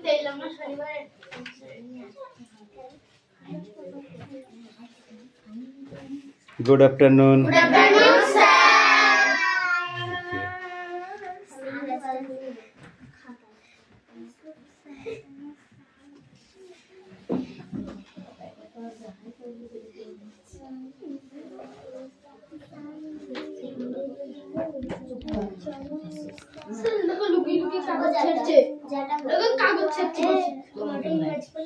Good afternoon. Good afternoon, sir.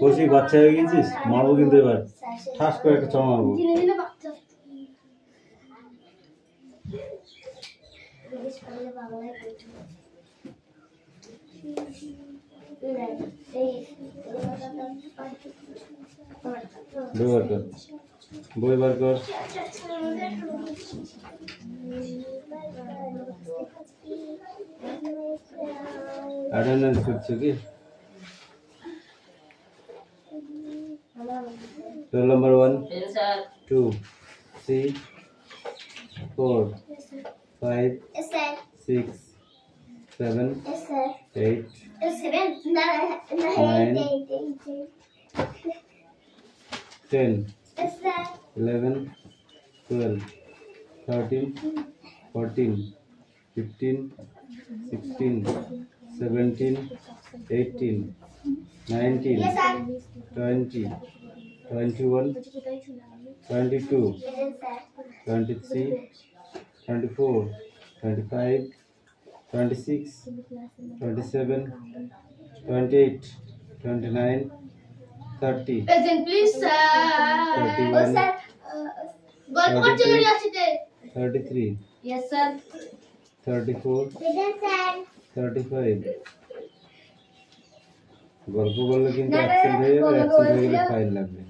Kosi বাচ্চা হয়ে গেছিস, মারবো কিন্তু এবার ঠাস করে একটা চড় মারবো। বই বার কর। অ্যাটেন্ডেন্স করছো কি? Roll number 1, 2, 3, 4, 5, 6, 7, 8, 9, 10, 11, 12, 13, 14, 15, 16, 17, 18, 19, 20, 21, 22, 23, 24, 25, 26, 27, 28, 29, 30. Present, please, sir. 31, sir. 33. Yes, sir. 34, Present, sir. 35. গল্প বললে কিন্তু অ্যাবসেন্ট হয়ে যাবে, অ্যাবসেন্ট হয়ে গেলে ফাইল লাগবে।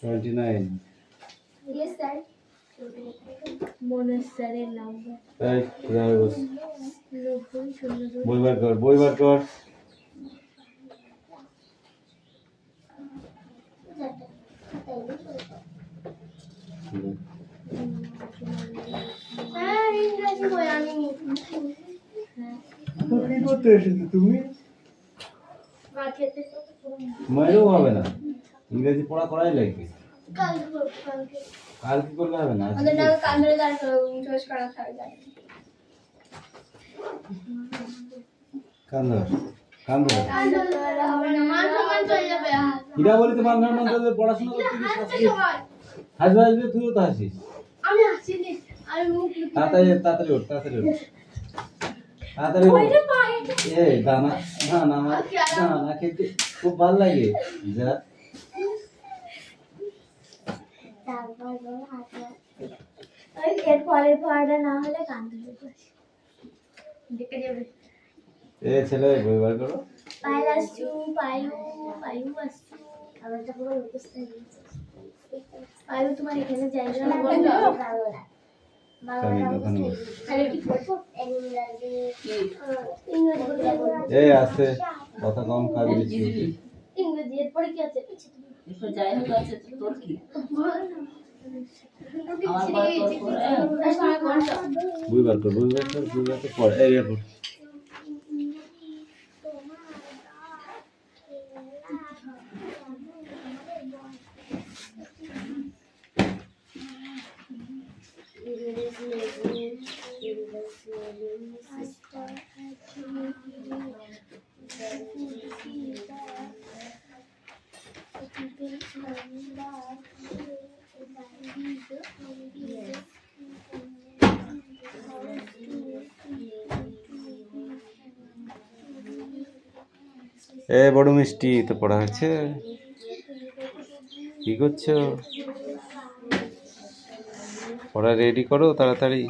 29. Yes, sir. মনোজ স্যারের নাম্বার। এই যাও বস। বই বার কর, বই বার কর। ইংরেজি বই আনিনি। কি করতে এসেছো তুমি? মায়েরও হবে না, ইংরেজি পড়া করাই লাগবে। কাল কি করলে হবে না? হীরা বলি তো মান পড়াশোনা করতে হাসবে হাসবে, তুইও তো হাসিস। তাড়াতাড়ি তাড়াতাড়ি ওঠ, তাড়াতাড়ি ওঠ, তাড়াতাড়ি ওঠ। দানা দানা আমার দানা খেতে খুব ভালো লাগে। যা পরের পড়াটা না হলে কান্দে দেখে যাবে। ছেলে বই বার করো। পায়েল আসছু, পায়ু আসছু। আমার তো পুরো মুখস্থ হয়ে গেছে। পায়ু তোমার এখানে জায়গা বন্ধ। আছে কথা কম খাবি। ইংরেজি এরপরে কি আছে? যাই হোক আছে তোর কি? বই বার কর, বই বার কর, বই বার কর, পড়। এই পড়। বড় মিষ্টি তো পড়া হচ্ছে, কি করছো? পড়া রেডি করো তাড়াতাড়ি।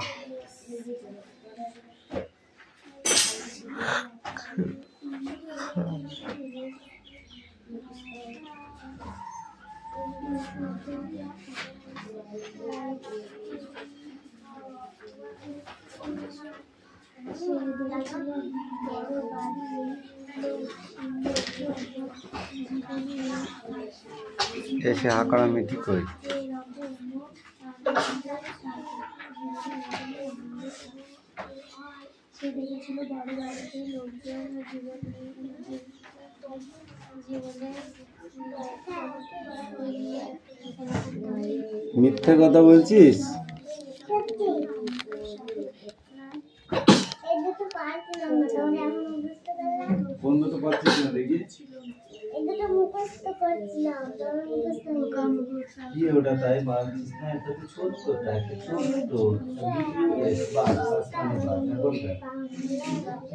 এসে হাঁকড়া মিটি করি। সে দেখেছিল বড় বাড়িতে লোকজন মিথ্যে কথা বলছিস? কোন দুটো পাচ্ছিস না দেখি? কি ওটা তাই পাচ্ছিস না? এটা তো ছোট্টটা, একটা ছোট্ট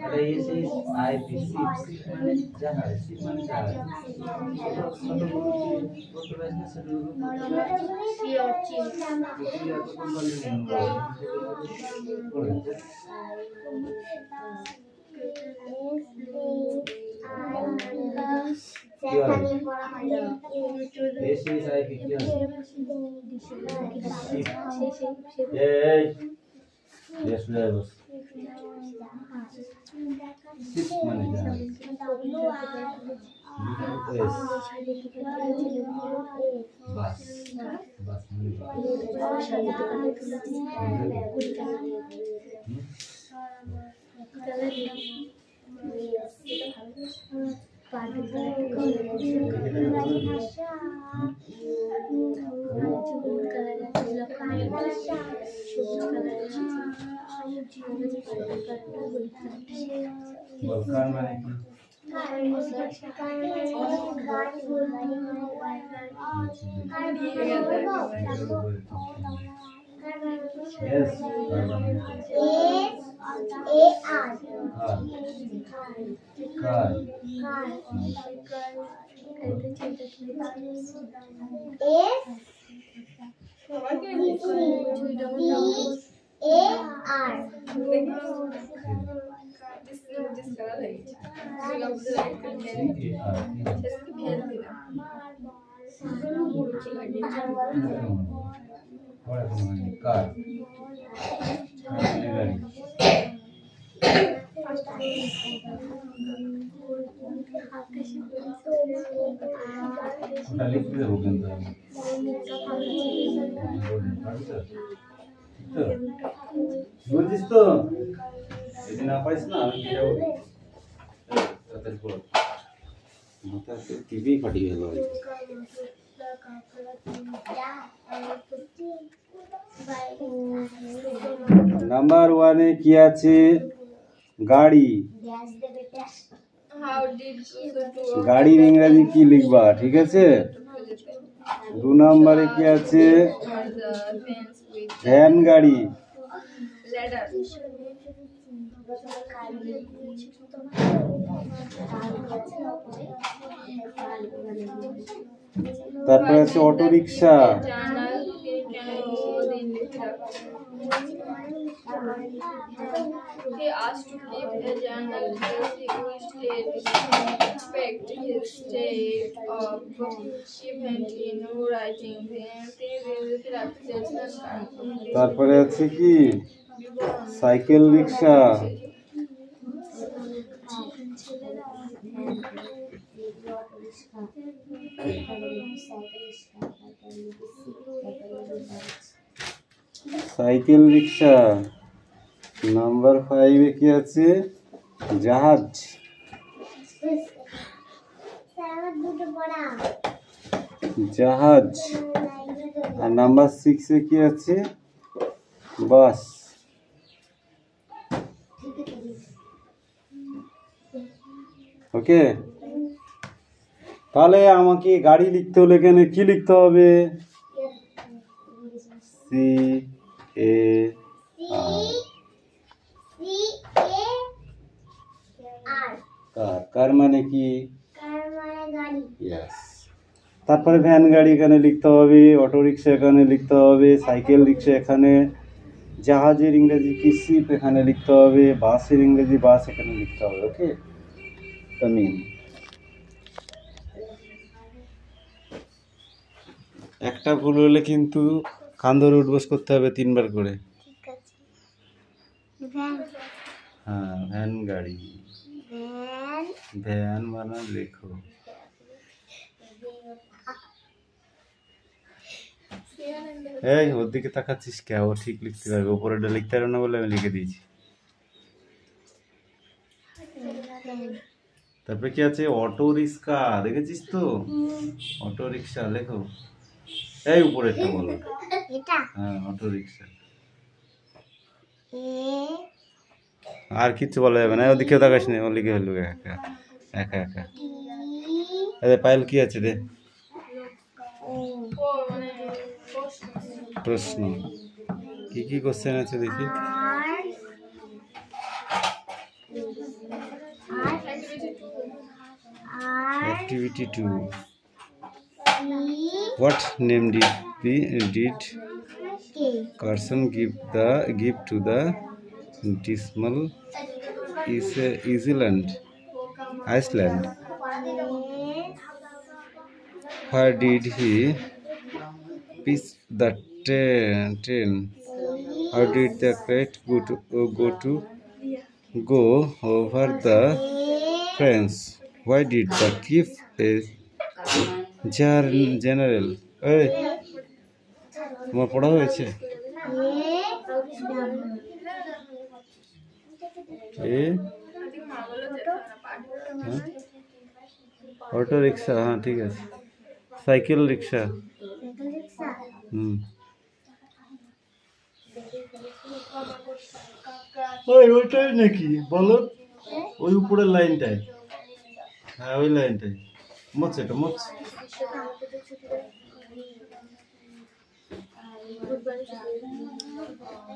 এটা এসে আইপিসি মানে জাহাজ, মানে জাহাজ ছোট ছোট বিজনেস বলকান মানে কি? Yes. লিখতে দেবো কিন্তু বুঝছিস তো? যদি না পারিস না আমি যাবো টিভি ফাটিয়ে গেল। নাম্বার ওয়ানে কি আছে? গাড়ি। গাড়ির ইংরেজি কি লিখবা? ঠিক আছে। 2 নম্বরে কি আছে? ভ্যান গাড়ি। তারপরে আছে auto rickshaw. He asked to keep a journal because he wished they respect his state of event in writing. তারপরে আছে কি? Cycle rickshaw. Cycle rickshaw. Number 5 এ কি আছে? জাহাজ। জাহাজ। আর নাম্বার 6 এ কি আছে? বাস। ওকে, তাহলে আমাকে গাড়ি লিখতে হলে এখানে কি লিখতে হবে? সি এ আর কার মানে কি? তারপরে ভ্যান গাড়ি এখানে লিখতে হবে, অটো রিক্সা এখানে লিখতে হবে, সাইকেল রিক্সা এখানে, জাহাজের ইংরেজি কি? শিপ এখানে লিখতে হবে, বাসের ইংরেজি বাস এখানে লিখতে হবে। ওকে, কামিং। একটা ভুল হলে কিন্তু কান ধরে উঠবস করতে হবে 3 বার করে। হ্যাঁ, ভ্যান গাড়ি। ভ্যান বানা লেখো। এই ওর দিকে তাকাচ্ছিস কে? ও ঠিক লিখতে পারবে, উপরেটা লিখতে পারবে না বলে আমি লিখে দিয়েছি। তারপরে কি আছে? অটো রিক্সা, দেখেছিস তো? অটো রিক্সা লেখো। এই উপরেরটা বলো। এটা হ্যাঁ, অটো রিক্সা। আর কিছু বলা যাবে না, ওদিকে তাকাস না, ও লিখে ফেলবে একা একা একা। আরে পায়েল কি আছে রে? ও মানে প্রশ্ন কি কি কোশ্চেন আছে দেখি। Activity 2. What name did Carson give to the decimal Iceland? Where did he pitch the train? How did the kite go over the fence? Why did the keep a general? এই তোমার পড়া হয়েছে? Auto rickshaw, হ্যাঁ ঠিক আছে। Cycle rickshaw, ওইটাই নাকি বলো? ওই উপরের লাইনটাই, হ্যাঁ ওই লাইনটাই। মোচ এটা মোচ।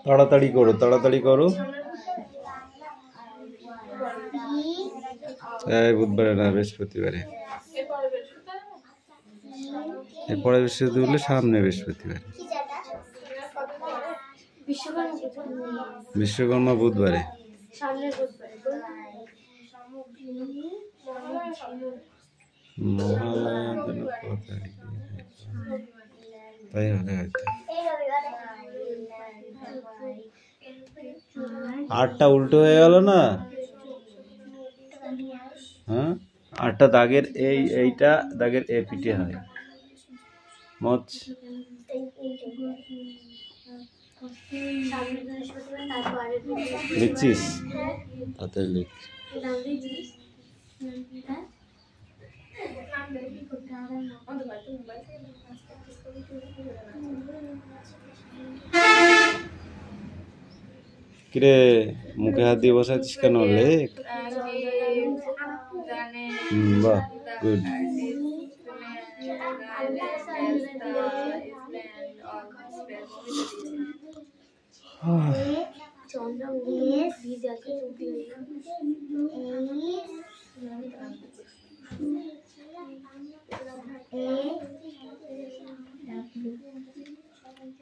তাড়াতাড়ি করো, তাড়াতাড়ি করো। এই বুধবারে না, বৃহস্পতিবারে। এরপরে বৃহস্পতিবার হলে সামনে বৃহস্পতিবার। বিশ্বকর্মা বুধবারে। মহালয়া যেন কত তারিখে? তাই হবে হয়তো। 8টা উল্টো হয়ে গেল না? হ্যাঁ, 8টা দাগের এইটা দাগের এ পিঠে হয়। মোচ লিখছিস? তাতে লিখ। কিরে মুখে হাত দিয়ে বসাচ্ছিস কেন? লেখ। বাহ, গুড।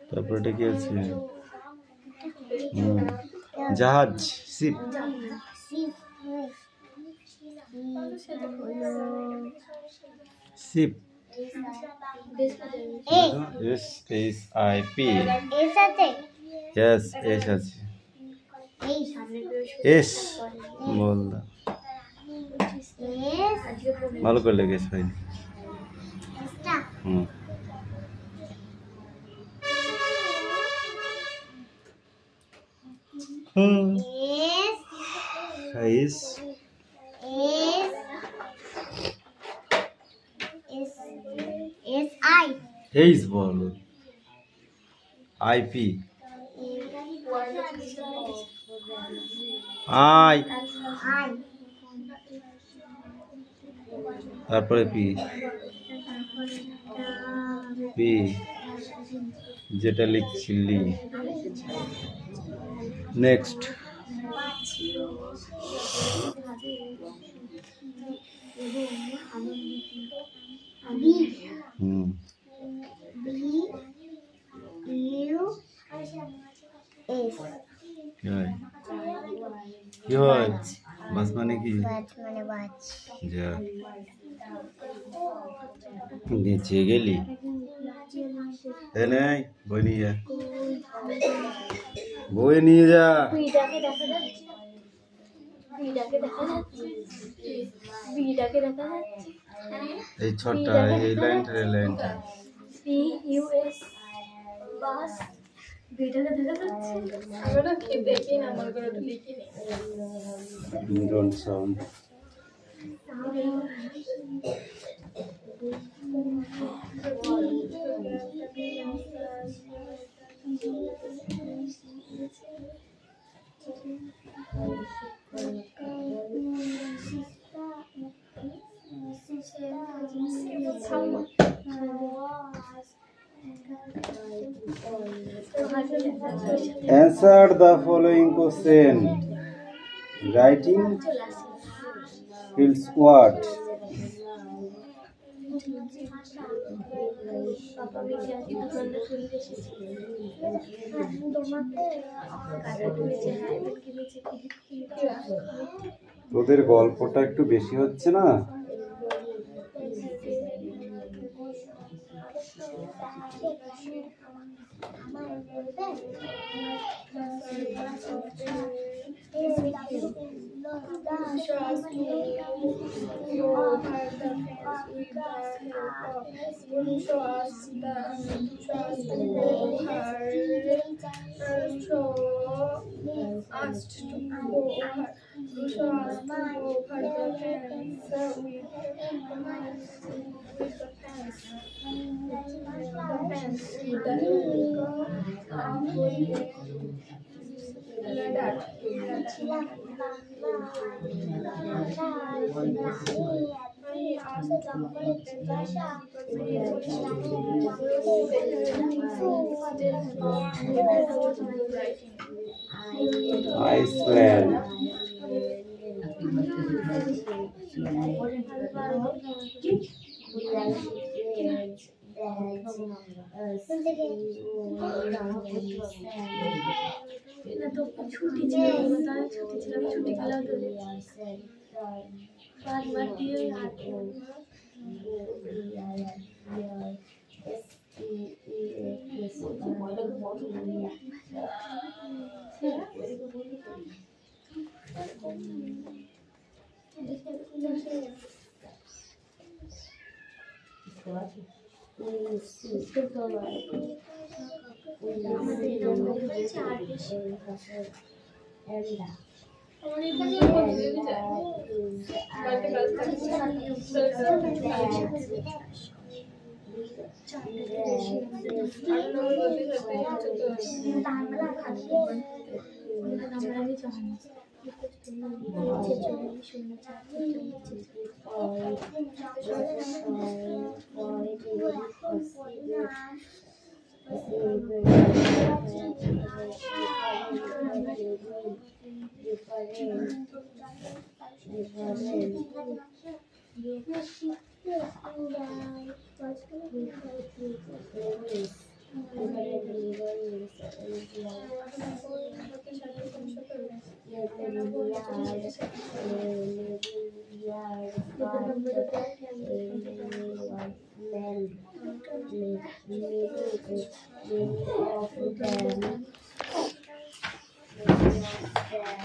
তারপরে এটা কি আছে? জাহাজ, ship. Ship SHIP। Yes, S আছে। এস বল না, ভালো করে লেগেছ হয়নি। এইস বল। IP আই, তারপরে পি যেটা লিখছিলি। নেক্সট কি হয়? বাস মানে কি? যা নিচে গেলি, বই নিয়ে যা, বই নিয়ে যা। এই ছটা, এই লাইনটা, এই লাইনটা। ভিডিওটা দেখা যাচ্ছে আমরা কি দেখি না আমার করে তো লিখি নি don't sound Answer the following question. Writing feels what? পাপা বিজ্ঞানী দোকানটা খুলে এসেছে তোমাকে কাটা তুলেছে হাইব্রিড কিনেছে তোদের গল্পটা একটু বেশি হচ্ছে না? Iceland. तो छुट्टी ছিল তাই ছুটি ছিল আমি ছুটি পেলাম তো বারবার দিয়ে হাতে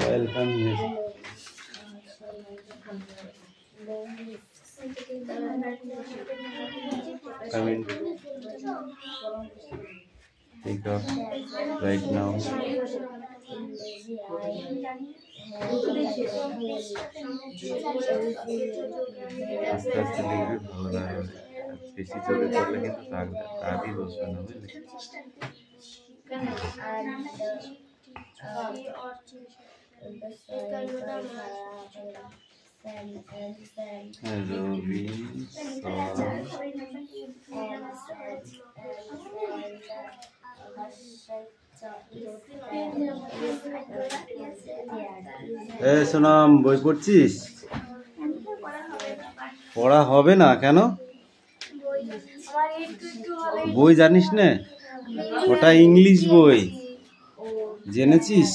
Welcome here. Come in. Take off right now. আস্তে আস্তে দেখবি ভালো লাগবে বেশি জোরে করলে কিন্তু তাগই বসবে না বুঝলি সোনাম বই পড়ছিস পড়া হবে না কেন বই জানিস না ওটা ইংলিশ বই জেনেছিস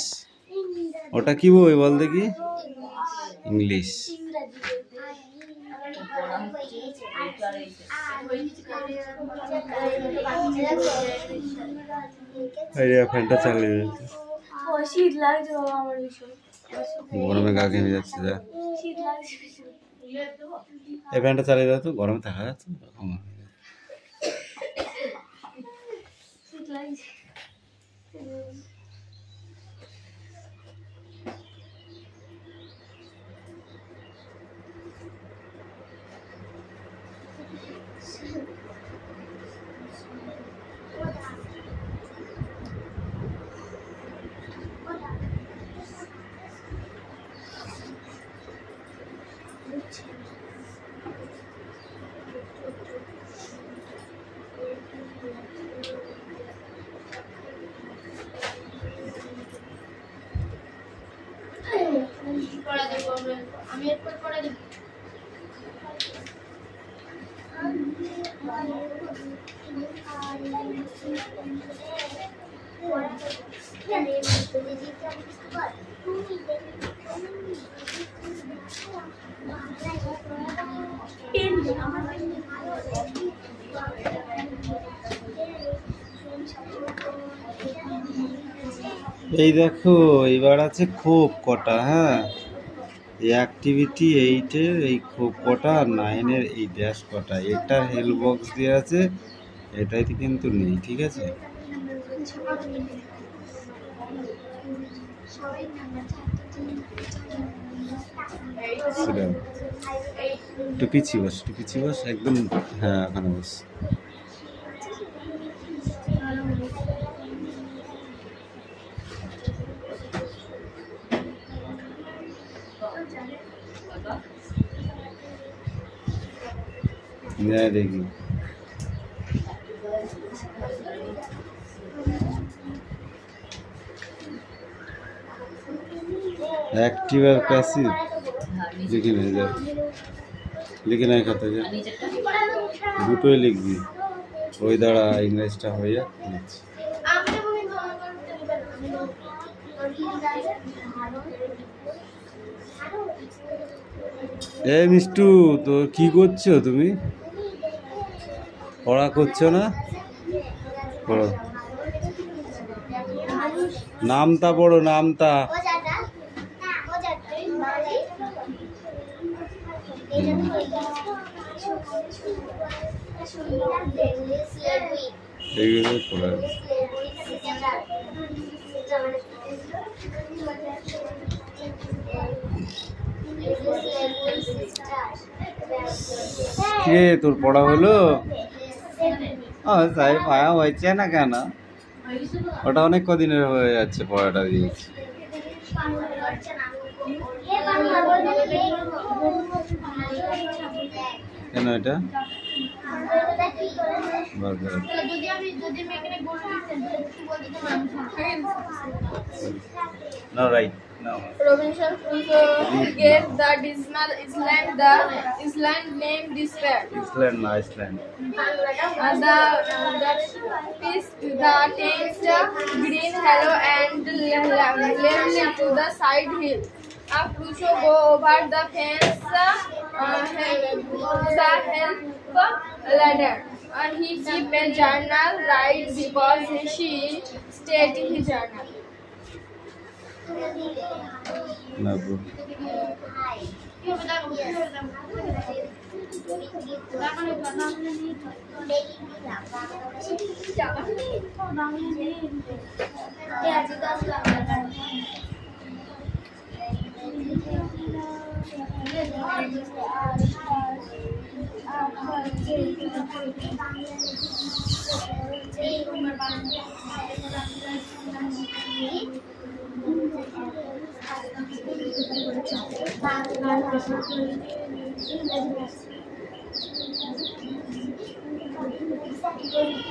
ওটা কি বই বল দেখি ইংলিশ ফ্যানটা চালিয়ে শীত লাগছে বাবা আমার ভীষণ গরমে গা ঘেমে যাচ্ছে যা এই ফ্যানটা চালিয়ে দাও তো গরমে থাকা যাচ্ছে শীত লাগছে পড়া দেবো আমি এরপর পড়া দেবো। এই দেখো এবার আছে খুব কটা, হ্যাঁ এই অ্যাক্টিভিটি 8-এর এই খুব কটা আর 9-এর এই ড্যাশ কটা, এটার হেল্প বক্স দিয়ে আছে, এটাইতে কিন্তু নেই, ঠিক আছে। একটু পিছিয়ে বস, একটু পিছিয়ে বস একদম, হ্যাঁ ওখানে বস। দেখি অ্যাক্টিভ আর প্যাসিভ লিখে নিয়ে যা, লিখে নাই খাতা যা, দুটোই লিখবি, ওই দ্বারা ইংরেজটা হয়ে যাক। এই মিষ্টু, তো কি করছো তুমি? পড়া করছো না? পড়ো, নামতা পড়ো, নামতা। এইগুলো পড়া কে তোর পড়া হলো? তাই পায়া হয়েছে না কেন? ওটা অনেক কদিনের হয়ে যাচ্ছে পড়াটা দিয়েছি। কেন এটা no right no Robinson Crusoe gave the dismal island name despair. Iceland na Iceland. The taste green hello and level to the side hill. Crusoe go over the fence the help ladder. He keep a journal right because she stayed his journal. No bro.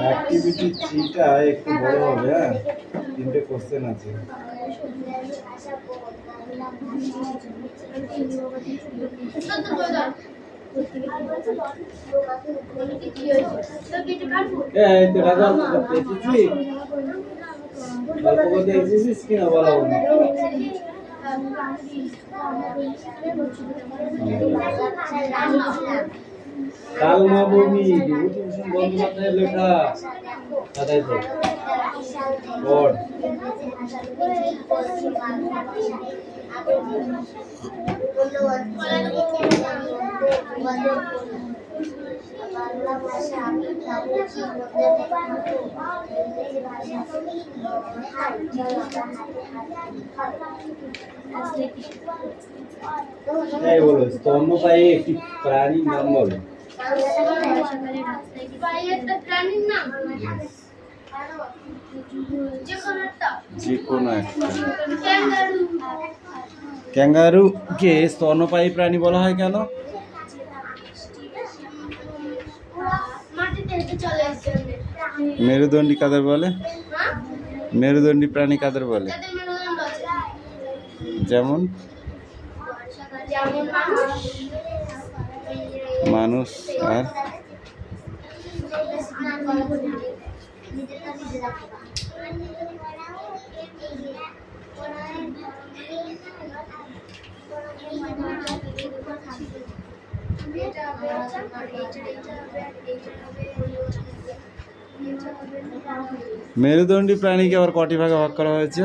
Activity 3টা একটু বড় হবে, হ্যাঁ 3টে question আছে। এই তো রাজা পেয়েছি, গল্প করতে এসেছিস কিনা বলো। কালমা বমি বিভূতিভূষণ বন্দ্যোপাধ্যায়ের লেখা, তাই তো এই বলো স্তন্যপায়ী একটি প্রাণীর নাম বলো। একটা প্রাণীর নাম যে কোনো একটা। ক্যাঙ্গারু। ক্যাঙ্গারুকে স্তন্যপায়ী প্রাণী বলা হয় কেন? মাটিতে হেঁটে চলে আসছে। মেরুদণ্ডী কাদের বলে? মেরুদণ্ডী প্রাণী কাদের বলে? যাদের মেরুদণ্ড আছে। যেমন যেমন মানুষ আর মেরুদণ্ডী প্রাণীকে আবার কটি ভাগে ভাগ করা হয়েছে?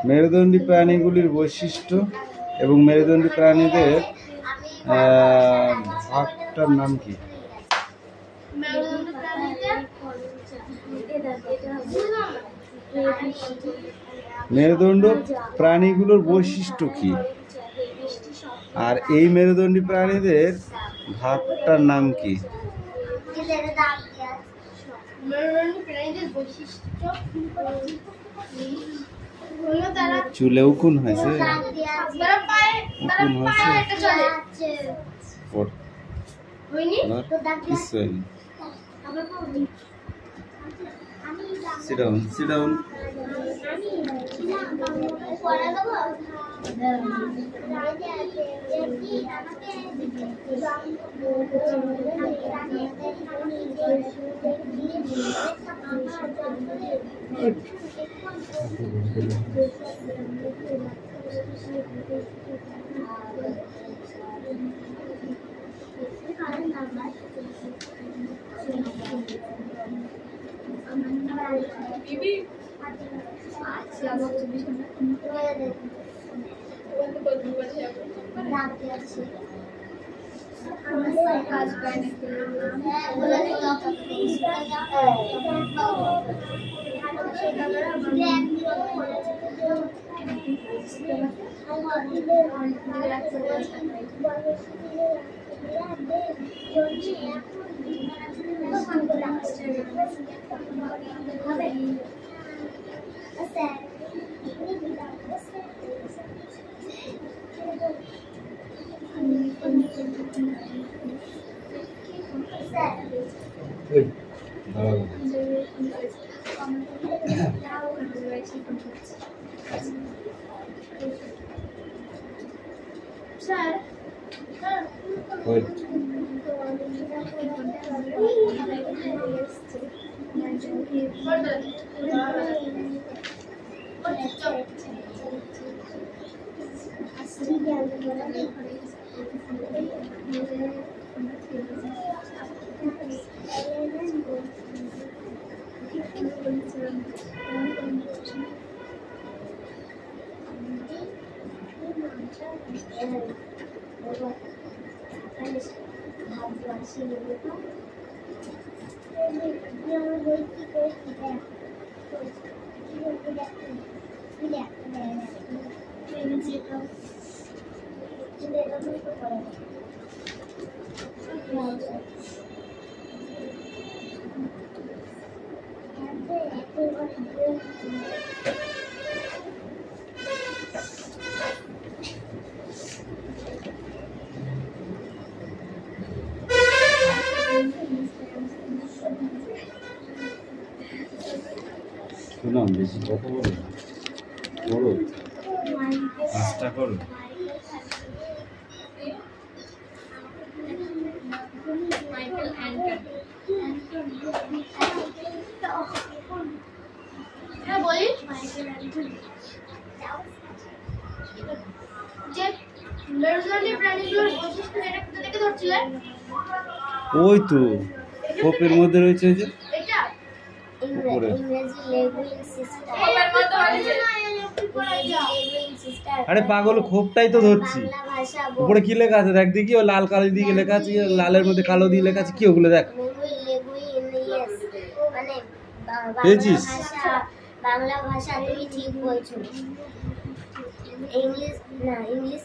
মেরুদণ্ডী প্রাণীগুলির বৈশিষ্ট্য এবং মেরুদণ্ডী প্রাণীদের ভাগটার নাম কি? মেরুদণ্ড প্রাণীগুলোর বৈশিষ্ট্য কি আর এই মেরুদণ্ডী প্রাণীদের ভাগটার নাম কি? চুলে উকুন হয়েছে? উকুন হয়েছে? কিছু হয়নি। Sit down, sit down. Bibi. শোনো বেশি কথা বলো বলো চেষ্টা করো Michael Anton. হ্যাঁ বলি যে মেরুদণ্ডী প্রাণীগুলোর বৈশিষ্ট্য এটা কোথা থেকে ধরছিলেন? ওই তো খোপের মধ্যে রয়েছে ওই যে এটা উপরে। ইংরেজি লেগুইন সিস্টেম। খোপের মধ্যে হয়েছে। লেগুইন সিস্টেম। আরে পাগল, খোপটাই তো ধরছি। বাংলা ভাষা উপরে কি লেখা আছে দেখ দেখি, ও লাল কালো দিয়ে লেখা আছে, লালের মধ্যে কালো দিয়ে লেখা আছে, কি ওগুলো দেখ। লেগুইন ইয়েস মানে পেয়েছিস? বাংলা ভাষা তুমি ঠিক বলছো। ইংলিশ না ইংলিশ